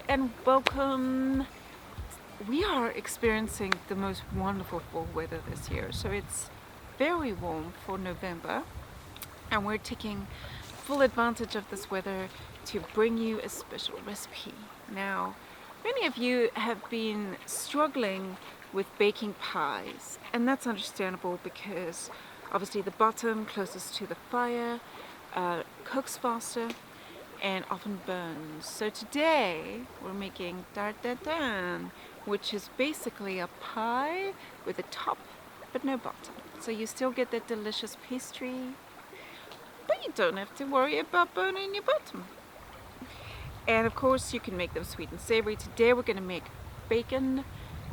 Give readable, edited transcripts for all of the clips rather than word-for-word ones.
and welcome. We are experiencing the most wonderful fall weather this year, so it's very warm for November, and we're taking full advantage of this weather to bring you a special recipe. Now, many of you have been struggling with baking pies, and that's understandable because obviously the bottom closest to the fire cooks faster and often burns. So today we're making Tartin, which is basically a pie with a top but no bottom. So you still get that delicious pastry, but you don't have to worry about burning your bottom. And of course you can make them sweet and savory. Today we're going to make bacon,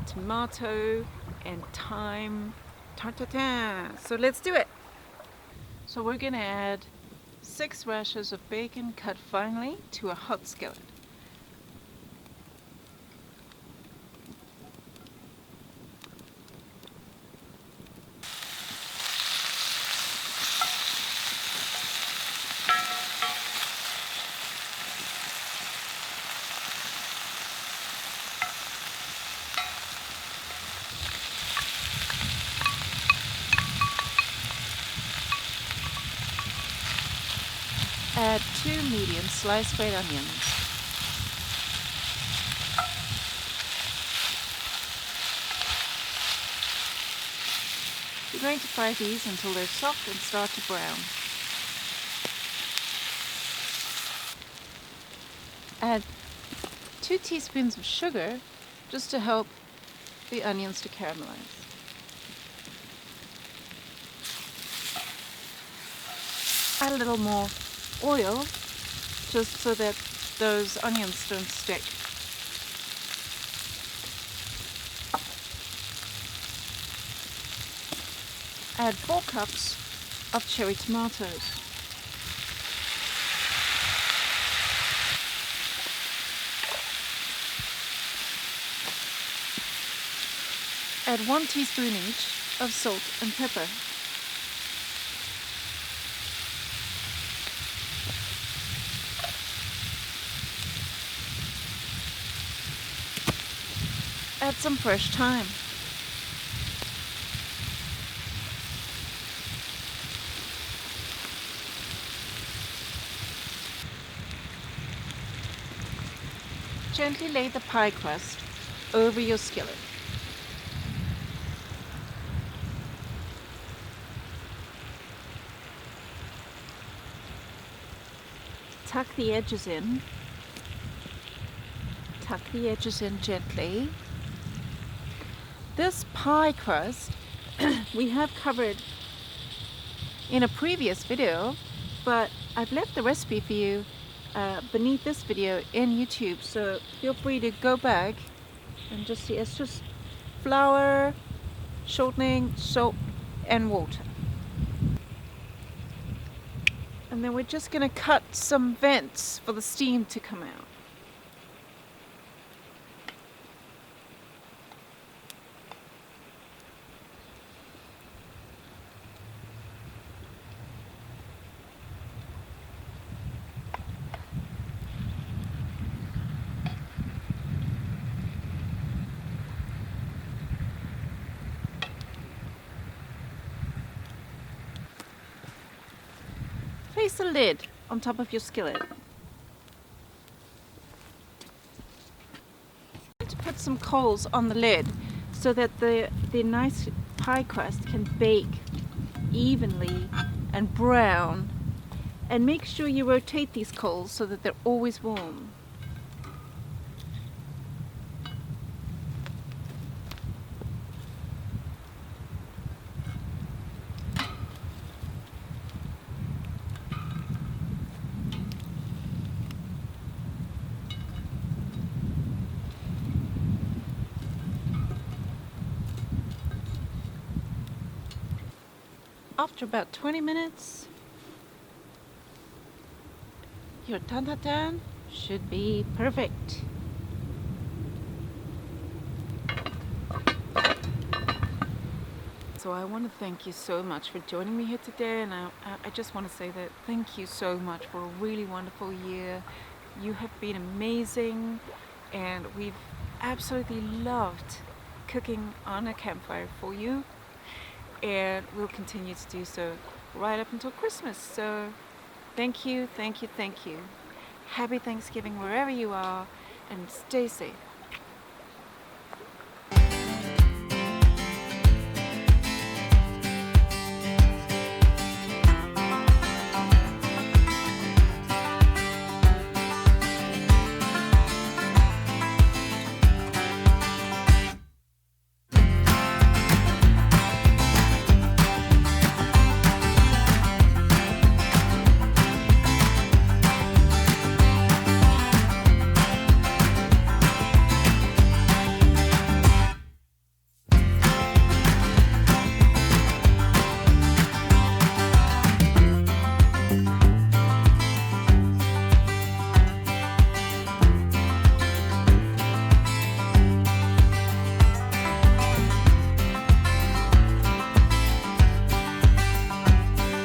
tomato and thyme tartin. So let's do it. So we're going to add 6 rashers of bacon cut finely to a hot skillet. Add 2 medium sliced red onions. We're going to fry these until they're soft and start to brown. Add 2 teaspoons of sugar just to help the onions to caramelize. Add a little more oil just so that those onions don't stick. Add 4 cups of cherry tomatoes. Add 1 teaspoon each of salt and pepper. Add some fresh thyme. Gently lay the pie crust over your skillet. Tuck the edges in. Tuck the edges in gently. This pie crust we have covered in a previous video, but I've left the recipe for you beneath this video in YouTube, so feel free to go back and just see. It's just flour, shortening, salt and water. And then we're just going to cut some vents for the steam to come out. Place a lid on top of your skillet. To put some coals on the lid so that the nice pie crust can bake evenly and brown. And make sure you rotate these coals so that they're always warm. After about 20 minutes, your tartin should be perfect. So I want to thank you so much for joining me here today, and I just want to say that thank you so much for a really wonderful year. You have been amazing, and we've absolutely loved cooking on a campfire for you, and we'll continue to do so right up until Christmas. So thank you, thank you, thank you. Happy Thanksgiving wherever you are, and stay safe.